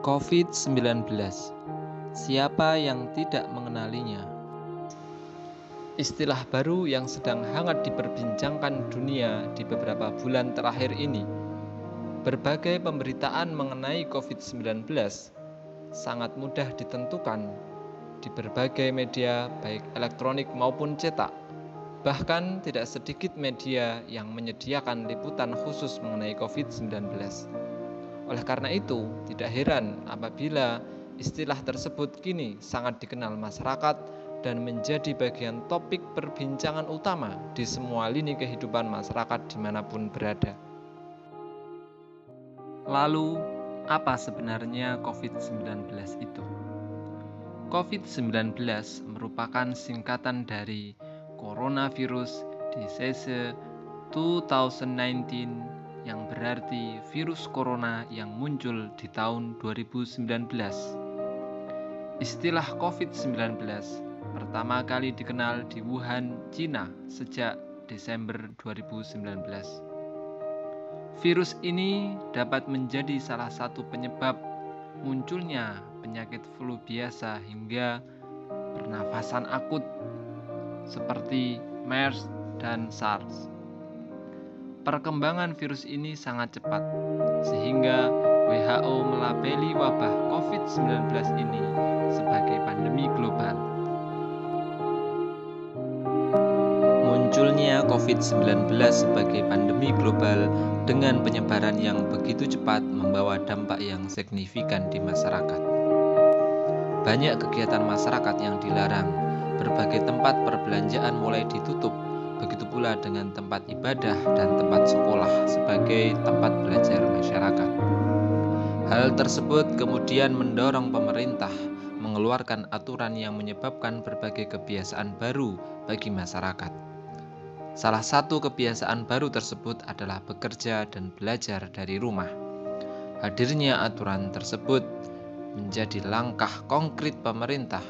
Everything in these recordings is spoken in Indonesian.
COVID-19. Siapa yang tidak mengenalinya? Istilah baru yang sedang hangat diperbincangkan dunia di beberapa bulan terakhir ini. Berbagai pemberitaan mengenai COVID-19 sangat mudah ditentukan di berbagai media baik elektronik maupun cetak. Bahkan tidak sedikit media yang menyediakan liputan khusus mengenai COVID-19. Oleh karena itu, tidak heran apabila istilah tersebut kini sangat dikenal masyarakat dan menjadi bagian topik perbincangan utama di semua lini kehidupan masyarakat dimanapun berada. Lalu, apa sebenarnya COVID-19 itu? COVID-19 merupakan singkatan dari Coronavirus Disease 2019 yang berarti virus corona yang muncul di tahun 2019. Istilah COVID-19 pertama kali dikenal di Wuhan, Cina sejak Desember 2019. Virus ini dapat menjadi salah satu penyebab munculnya penyakit flu biasa hingga pernafasan akut seperti MERS dan SARS. Perkembangan virus ini sangat cepat, sehingga WHO melabeli wabah COVID-19 ini sebagai pandemi global. Munculnya COVID-19 sebagai pandemi global dengan penyebaran yang begitu cepat membawa dampak yang signifikan di masyarakat. Banyak kegiatan masyarakat yang dilarang, berbagai tempat perbelanjaan mulai ditutup, begitu pula dengan tempat ibadah dan tempat sekolah sebagai tempat belajar masyarakat. Hal tersebut kemudian mendorong pemerintah mengeluarkan aturan yang menyebabkan berbagai kebiasaan baru bagi masyarakat. Salah satu kebiasaan baru tersebut adalah bekerja dan belajar dari rumah. Hadirnya aturan tersebut menjadi langkah konkret pemerintah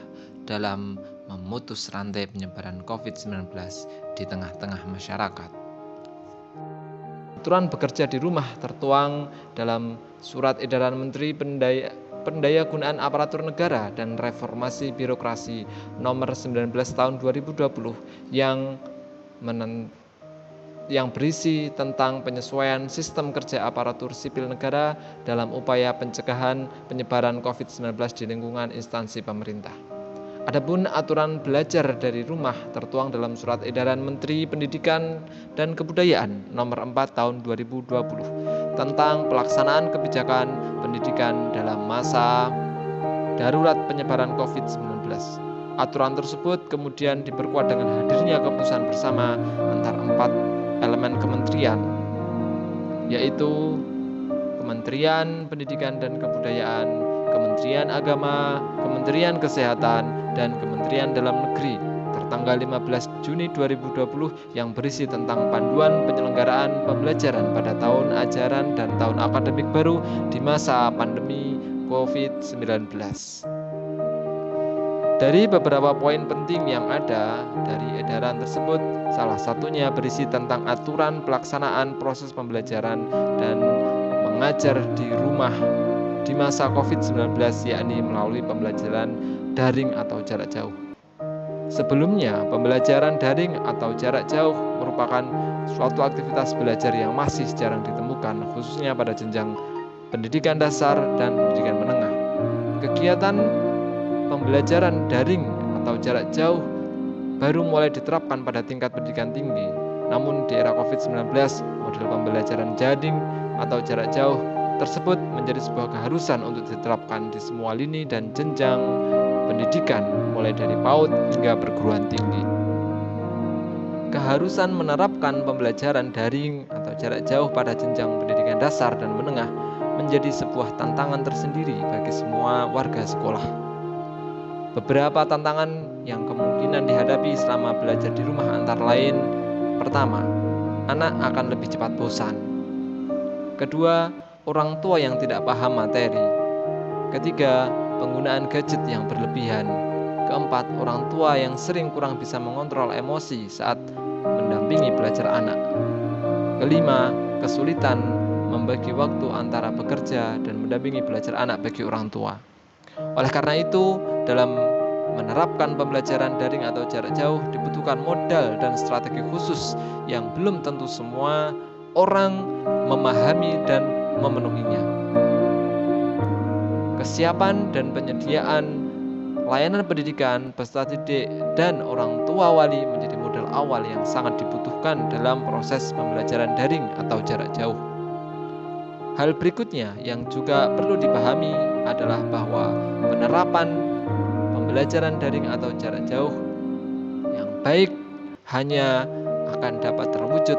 dalam memutus rantai penyebaran COVID-19 di tengah-tengah masyarakat. Aturan bekerja di rumah tertuang dalam Surat Edaran Menteri Pendayagunaan Aparatur Negara dan Reformasi Birokrasi Nomor 19 Tahun 2020 yang berisi tentang penyesuaian sistem kerja aparatur sipil negara dalam upaya pencegahan penyebaran COVID-19 di lingkungan instansi pemerintah. Adapun aturan belajar dari rumah tertuang dalam Surat Edaran Menteri Pendidikan dan Kebudayaan Nomor 4 Tahun 2020 tentang pelaksanaan kebijakan pendidikan dalam masa darurat penyebaran COVID-19. Aturan tersebut kemudian diperkuat dengan hadirnya keputusan bersama antar 4 elemen kementerian, yaitu Kementerian Pendidikan dan Kebudayaan, Kementerian Agama, Kementerian Kesehatan, dan Kementerian Dalam Negeri tertanggal 15 Juni 2020 yang berisi tentang panduan penyelenggaraan pembelajaran pada tahun ajaran dan tahun akademik baru di masa pandemi COVID-19. Dari beberapa poin penting yang ada dari edaran tersebut, salah satunya berisi tentang aturan pelaksanaan proses pembelajaran dan mengajar di rumah di masa COVID-19, yakni melalui pembelajaran daring atau jarak jauh. Sebelumnya, pembelajaran daring atau jarak jauh merupakan suatu aktivitas belajar yang masih jarang ditemukan, khususnya pada jenjang pendidikan dasar dan pendidikan menengah. Kegiatan pembelajaran daring atau jarak jauh baru mulai diterapkan pada tingkat pendidikan tinggi. Namun di era COVID-19, model pembelajaran daring atau jarak jauh tersebut menjadi sebuah keharusan untuk diterapkan di semua lini dan jenjang pendidikan, mulai dari PAUD hingga perguruan tinggi. Keharusan menerapkan pembelajaran daring atau jarak jauh pada jenjang pendidikan dasar dan menengah menjadi sebuah tantangan tersendiri bagi semua warga sekolah. Beberapa tantangan yang kemungkinan dihadapi selama belajar di rumah antara lain: pertama, anak akan lebih cepat bosan. Kedua, orang tua yang tidak paham materi. Ketiga, penggunaan gadget yang berlebihan. Keempat, orang tua yang sering kurang bisa mengontrol emosi saat mendampingi belajar anak. Kelima, kesulitan membagi waktu antara bekerja dan mendampingi belajar anak bagi orang tua. Oleh karena itu, dalam menerapkan pembelajaran daring atau jarak jauh dibutuhkan modal dan strategi khusus yang belum tentu semua orang memahami dan memenuhinya. Kesiapan dan penyediaan layanan pendidikan, peserta didik, dan orang tua wali menjadi modal awal yang sangat dibutuhkan dalam proses pembelajaran daring atau jarak jauh. Hal berikutnya yang juga perlu dipahami adalah bahwa penerapan pembelajaran daring atau jarak jauh yang baik hanya akan dapat terwujud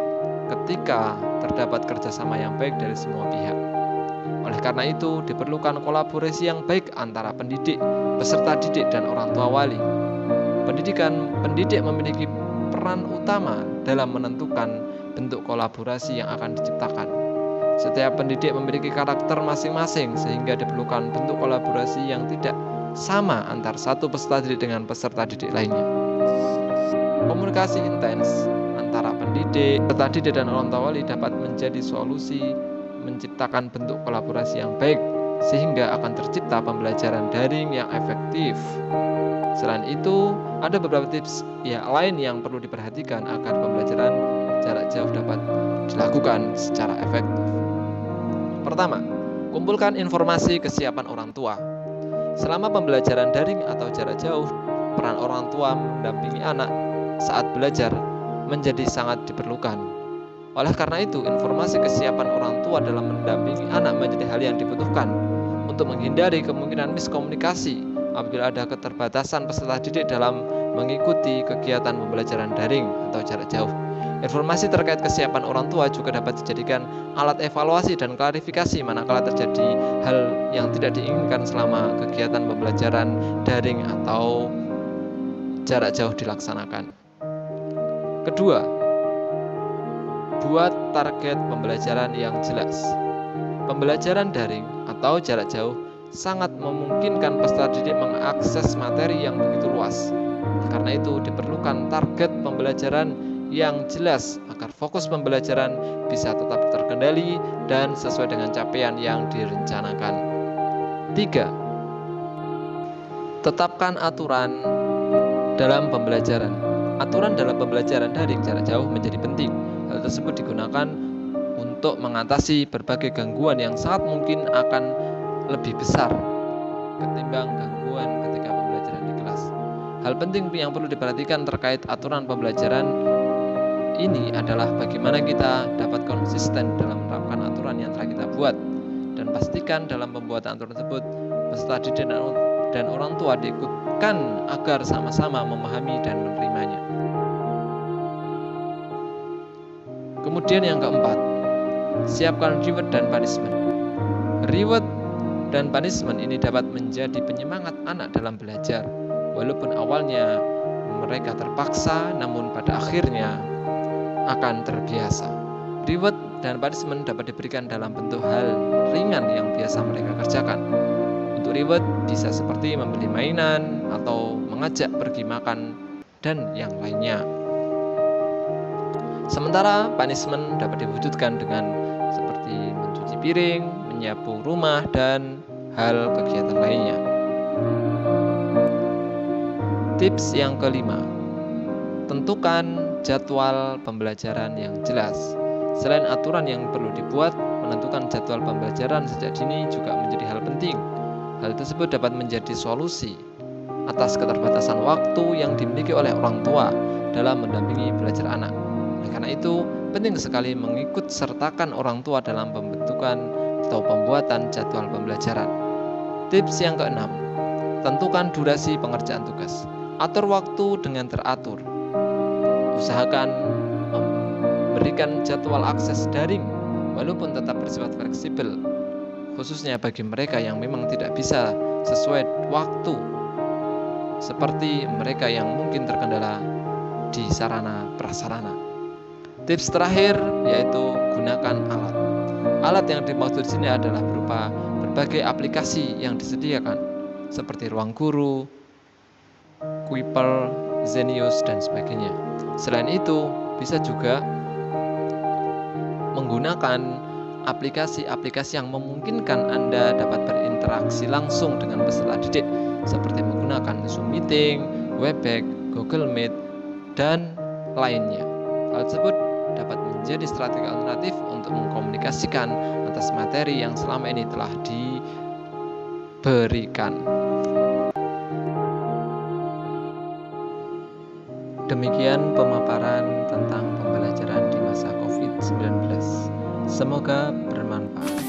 ketika terdapat kerjasama yang baik dari semua pihak. Oleh karena itu, diperlukan kolaborasi yang baik antara pendidik, peserta didik, dan orang tua wali. Pendidik memiliki peran utama dalam menentukan bentuk kolaborasi yang akan diciptakan. Setiap pendidik memiliki karakter masing-masing sehingga diperlukan bentuk kolaborasi yang tidak sama antar satu peserta didik dengan peserta didik lainnya. Komunikasi intens antara pendidik, peserta didik, dan orang tua wali dapat menjadi solusi menciptakan bentuk kolaborasi yang baik sehingga akan tercipta pembelajaran daring yang efektif. Selain itu, ada beberapa tips lain yang perlu diperhatikan agar pembelajaran jarak jauh dapat dilakukan secara efektif. Pertama, kumpulkan informasi kesiapan orang tua. Selama pembelajaran daring atau jarak jauh, peran orang tua mendampingi anak saat belajar menjadi sangat diperlukan. Oleh karena itu, informasi kesiapan orang tua dalam mendampingi anak menjadi hal yang dibutuhkan untuk menghindari kemungkinan miskomunikasi apabila ada keterbatasan peserta didik dalam mengikuti kegiatan pembelajaran daring atau jarak jauh. Informasi terkait kesiapan orang tua juga dapat dijadikan alat evaluasi dan klarifikasi manakala terjadi hal yang tidak diinginkan selama kegiatan pembelajaran daring atau jarak jauh dilaksanakan. Kedua, buat target pembelajaran yang jelas. Pembelajaran daring atau jarak jauh sangat memungkinkan peserta didik mengakses materi yang begitu luas. Karena itu diperlukan target pembelajaran yang jelas agar fokus pembelajaran bisa tetap terkendali dan sesuai dengan capaian yang direncanakan. 3. Tetapkan aturan dalam pembelajaran. Aturan dalam pembelajaran daring jarak jauh menjadi penting. Hal tersebut digunakan untuk mengatasi berbagai gangguan yang sangat mungkin akan lebih besar ketimbang gangguan ketika pembelajaran di kelas. Hal penting yang perlu diperhatikan terkait aturan pembelajaran ini adalah bagaimana kita dapat konsisten dalam menerapkan aturan yang telah kita buat, dan pastikan dalam pembuatan aturan tersebut peserta didik dan orang tua diikutkan agar sama-sama memahami dan menerimanya. Kemudian yang keempat, siapkan reward dan punishment. Reward dan punishment ini dapat menjadi penyemangat anak dalam belajar. Walaupun awalnya mereka terpaksa, namun pada akhirnya akan terbiasa. Reward dan punishment dapat diberikan dalam bentuk hal ringan yang biasa mereka kerjakan. Untuk reward bisa seperti membeli mainan atau mengajak pergi makan dan yang lainnya. Sementara punishment dapat diwujudkan dengan seperti mencuci piring, menyapu rumah, dan hal kegiatan lainnya. Tips yang kelima, tentukan jadwal pembelajaran yang jelas. Selain aturan yang perlu dibuat, menentukan jadwal pembelajaran sejak dini juga menjadi hal penting. Hal tersebut dapat menjadi solusi atas keterbatasan waktu yang dimiliki oleh orang tua dalam mendampingi belajar anak. Oleh karena itu, penting sekali mengikut sertakan orang tua dalam pembentukan atau pembuatan jadwal pembelajaran. Tips yang keenam, tentukan durasi pengerjaan tugas. Atur waktu dengan teratur. Usahakan memberikan jadwal akses daring walaupun tetap bersifat fleksibel, khususnya bagi mereka yang memang tidak bisa sesuai waktu, seperti mereka yang mungkin terkendala di sarana prasarana. Tips terakhir yaitu gunakan alat. Alat yang dimaksud di sini adalah berupa berbagai aplikasi yang disediakan seperti Ruang Guru, Kuiper, Zenius, dan sebagainya. Selain itu, bisa juga menggunakan aplikasi-aplikasi yang memungkinkan Anda dapat berinteraksi langsung dengan peserta didik, seperti menggunakan Zoom Meeting, Webex, Google Meet, dan lainnya. Hal tersebut dapat menjadi strategi alternatif untuk mengkomunikasikan atas materi yang selama ini telah diberikan. Demikian pemaparan tentang pembelajaran di masa COVID-19. Semoga bermanfaat.